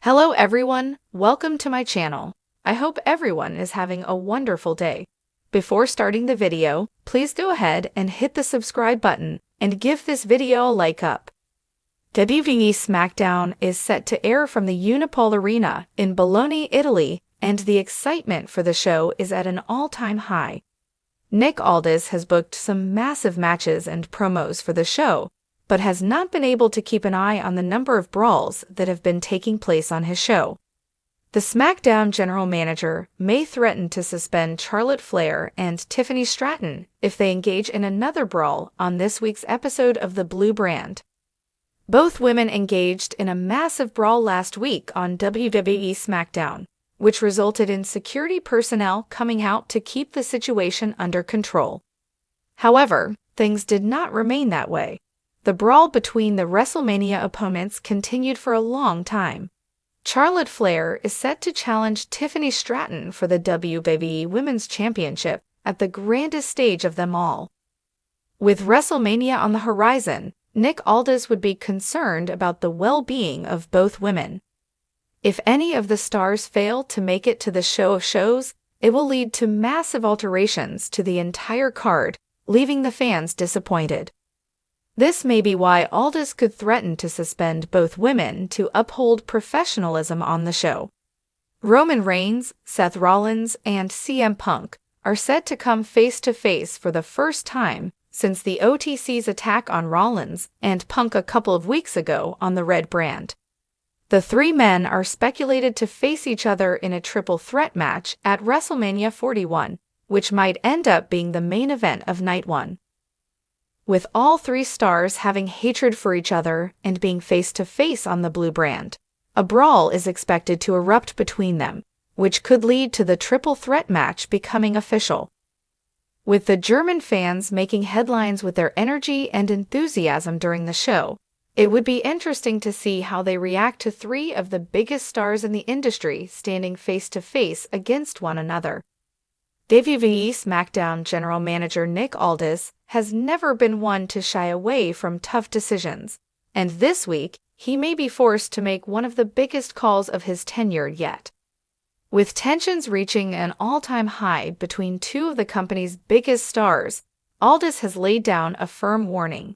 Hello everyone, welcome to my channel. I hope everyone is having a wonderful day. Before starting the video, please go ahead and hit the subscribe button and give this video a like up. WWE SmackDown is set to air from the Unipol Arena in Bologna, Italy, and the excitement for the show is at an all-time high. Nick Aldis has booked some massive matches and promos for the show, but has not been able to keep an eye on the number of brawls that have been taking place on his show. The SmackDown general manager may threaten to suspend Charlotte Flair and Tiffany Stratton if they engage in another brawl on this week's episode of the Blue Brand. Both women engaged in a massive brawl last week on WWE SmackDown, which resulted in security personnel coming out to keep the situation under control. However, things did not remain that way. The brawl between the WrestleMania opponents continued for a long time. Charlotte Flair is set to challenge Tiffany Stratton for the WWE Women's Championship at the grandest stage of them all. With WrestleMania on the horizon, Nick Aldis would be concerned about the well-being of both women. If any of the stars fail to make it to the show of shows, it will lead to massive alterations to the entire card, leaving the fans disappointed. This may be why Aldis could threaten to suspend both women to uphold professionalism on the show. Roman Reigns, Seth Rollins, and CM Punk are set to come face-to-face for the first time since the OTC's attack on Rollins and Punk a couple of weeks ago on the Red Brand. The three men are speculated to face each other in a triple threat match at WrestleMania 41, which might end up being the main event of Night 1. With all three stars having hatred for each other and being face-to-face on the Blue Brand, a brawl is expected to erupt between them, which could lead to the triple threat match becoming official. With the German fans making headlines with their energy and enthusiasm during the show, it would be interesting to see how they react to three of the biggest stars in the industry standing face-to-face against one another. WWE SmackDown general manager Nick Aldis has never been one to shy away from tough decisions, and this week he may be forced to make one of the biggest calls of his tenure yet. With tensions reaching an all-time high between two of the company's biggest stars, Aldis has laid down a firm warning.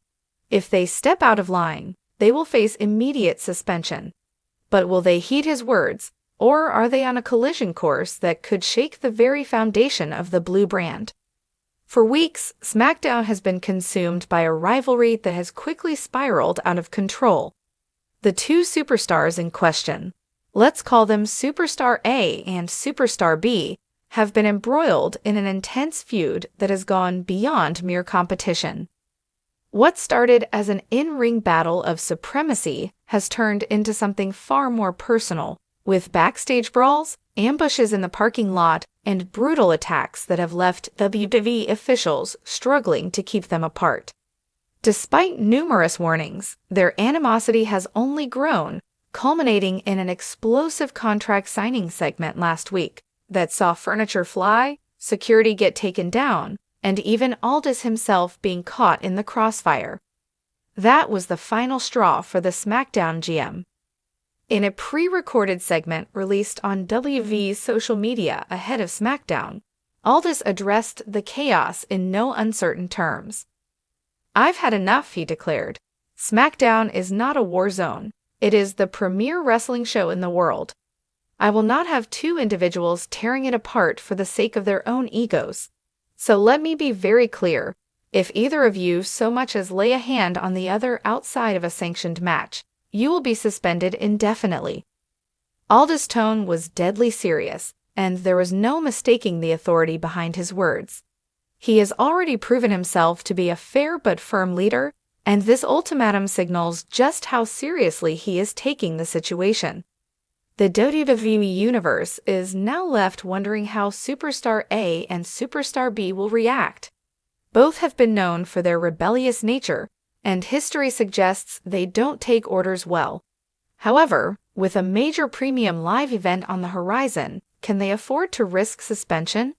If they step out of line, they will face immediate suspension. But will they heed his words, or are they on a collision course that could shake the very foundation of the Blue Brand? For weeks, SmackDown has been consumed by a rivalry that has quickly spiraled out of control. The two superstars in question, let's call them Superstar A and Superstar B, have been embroiled in an intense feud that has gone beyond mere competition. What started as an in-ring battle of supremacy has turned into something far more personal, with backstage brawls, ambushes in the parking lot, and brutal attacks that have left WWE officials struggling to keep them apart. Despite numerous warnings, their animosity has only grown, culminating in an explosive contract signing segment last week that saw furniture fly, security get taken down, and even Aldis himself being caught in the crossfire. That was the final straw for the SmackDown GM. In a pre-recorded segment released on WWE's social media ahead of SmackDown, Aldis addressed the chaos in no uncertain terms. "I've had enough," he declared. "SmackDown is not a war zone. It is the premier wrestling show in the world. I will not have two individuals tearing it apart for the sake of their own egos. So let me be very clear. If either of you so much as lay a hand on the other outside of a sanctioned match, you will be suspended indefinitely." Aldis' tone was deadly serious, and there was no mistaking the authority behind his words. He has already proven himself to be a fair but firm leader, and this ultimatum signals just how seriously he is taking the situation. The WWE Universe is now left wondering how Superstar A and Superstar B will react. Both have been known for their rebellious nature, and history suggests they don't take orders well. However, with a major premium live event on the horizon, can they afford to risk suspension?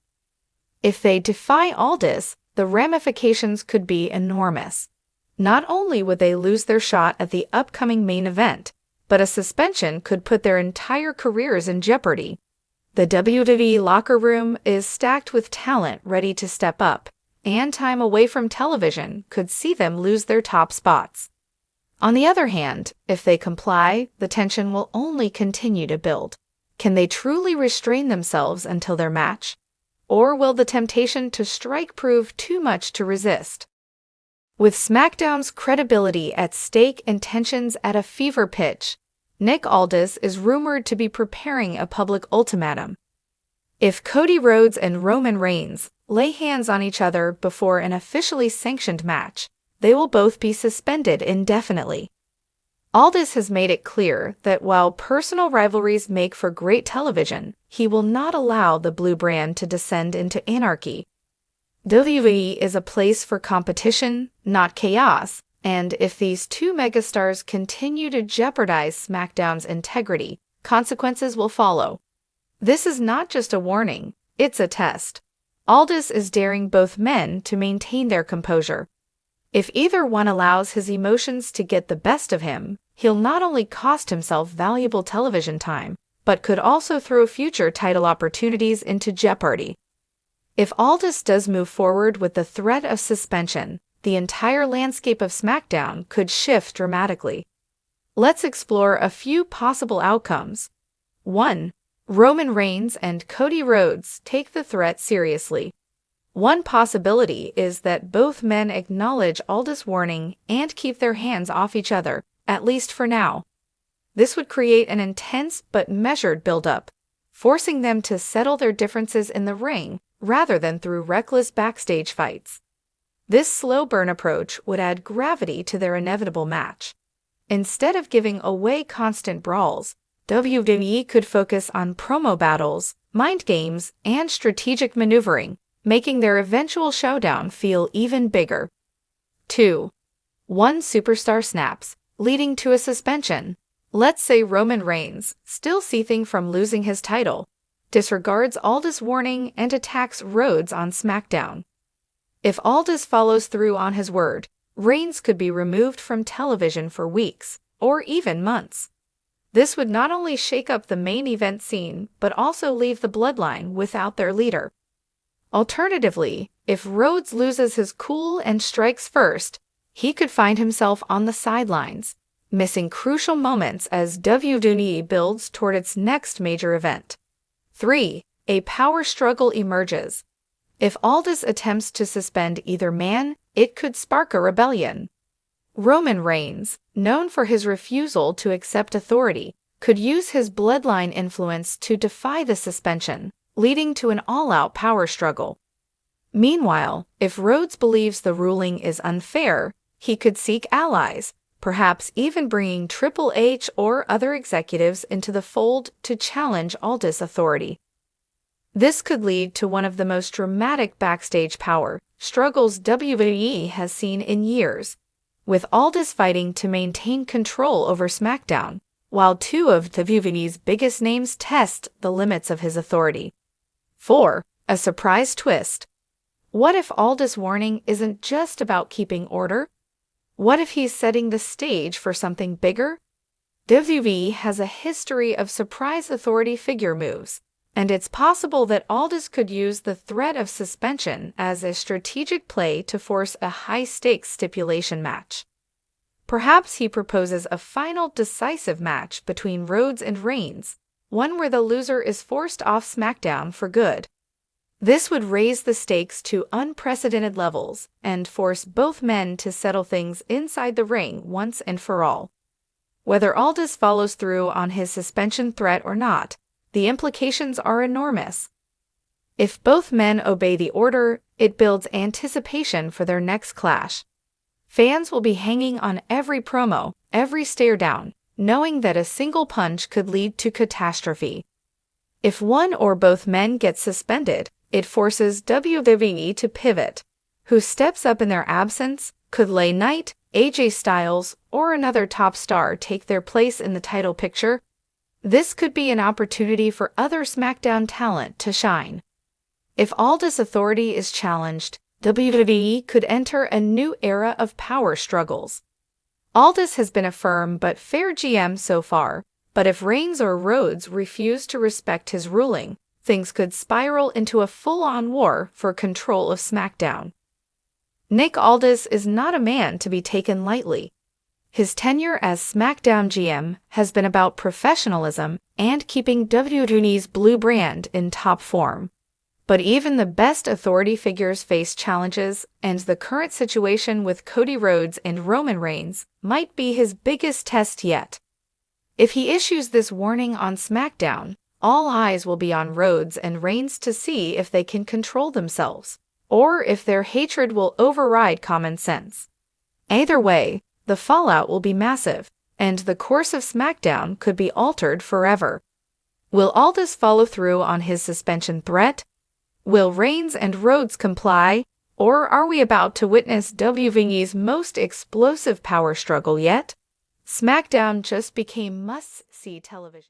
If they defy Aldis, the ramifications could be enormous. Not only would they lose their shot at the upcoming main event, but a suspension could put their entire careers in jeopardy. The WWE locker room is stacked with talent ready to step up, and time away from television could see them lose their top spots. On the other hand, if they comply, the tension will only continue to build. Can they truly restrain themselves until their match? Or will the temptation to strike prove too much to resist? With SmackDown's credibility at stake and tensions at a fever pitch, Nick Aldis is rumored to be preparing a public ultimatum. If Cody Rhodes and Roman Reigns lay hands on each other before an officially sanctioned match, they will both be suspended indefinitely. Aldis has made it clear that while personal rivalries make for great television, he will not allow the blue brand to descend into anarchy. WWE is a place for competition, not chaos, and if these two megastars continue to jeopardize SmackDown's integrity, consequences will follow. This is not just a warning, it's a test. Aldis is daring both men to maintain their composure. If either one allows his emotions to get the best of him, he'll not only cost himself valuable television time, but could also throw future title opportunities into jeopardy. If Aldis does move forward with the threat of suspension, the entire landscape of SmackDown could shift dramatically. Let's explore a few possible outcomes. 1. Roman Reigns and Cody Rhodes take the threat seriously. One possibility is that both men acknowledge Aldis' warning and keep their hands off each other, at least for now. This would create an intense but measured build-up, forcing them to settle their differences in the ring rather than through reckless backstage fights. This slow burn approach would add gravity to their inevitable match. Instead of giving away constant brawls, WWE could focus on promo battles, mind games, and strategic maneuvering, making their eventual showdown feel even bigger. 2. One superstar snaps, leading to a suspension. Let's say Roman Reigns, still seething from losing his title, disregards Aldis' warning and attacks Rhodes on SmackDown. If Aldis follows through on his word, Reigns could be removed from television for weeks, or even months. This would not only shake up the main event scene, but also leave the bloodline without their leader. Alternatively, if Rhodes loses his cool and strikes first, he could find himself on the sidelines, missing crucial moments as WWE builds toward its next major event. 3. A power struggle emerges. If Aldis attempts to suspend either man, it could spark a rebellion. Roman Reigns, known for his refusal to accept authority, could use his bloodline influence to defy the suspension, leading to an all-out power struggle. Meanwhile, if Rhodes believes the ruling is unfair, he could seek allies, perhaps even bringing Triple H or other executives into the fold to challenge Aldis' authority. This could lead to one of the most dramatic backstage power struggles WWE has seen in years, with Aldis fighting to maintain control over SmackDown, while two of WWE's biggest names test the limits of his authority. 4. A surprise twist. What if Aldis' warning isn't just about keeping order? What if he's setting the stage for something bigger? WWE has a history of surprise authority figure moves, and it's possible that Aldis could use the threat of suspension as a strategic play to force a high-stakes stipulation match. Perhaps he proposes a final decisive match between Rhodes and Reigns, one where the loser is forced off SmackDown for good. This would raise the stakes to unprecedented levels and force both men to settle things inside the ring once and for all. Whether Aldis follows through on his suspension threat or not, the implications are enormous. If both men obey the order, it builds anticipation for their next clash. Fans will be hanging on every promo, every stare down, knowing that a single punch could lead to catastrophe. If one or both men get suspended, it forces WWE to pivot. Who steps up in their absence? Could LA Knight, AJ Styles, or another top star take their place in the title picture? This could be an opportunity for other SmackDown talent to shine. If Aldis' authority is challenged, WWE could enter a new era of power struggles. Aldis has been a firm but fair GM so far, but if Reigns or Rhodes refuse to respect his ruling, things could spiral into a full-on war for control of SmackDown. Nick Aldis is not a man to be taken lightly. His tenure as SmackDown GM has been about professionalism and keeping WWE's blue brand in top form. But even the best authority figures face challenges, and the current situation with Cody Rhodes and Roman Reigns might be his biggest test yet. If he issues this warning on SmackDown, all eyes will be on Rhodes and Reigns to see if they can control themselves, or if their hatred will override common sense. Either way, the fallout will be massive, and the course of SmackDown could be altered forever. Will Aldis follow through on his suspension threat? Will Reigns and Rhodes comply, or are we about to witness WWE's most explosive power struggle yet? SmackDown just became must-see television.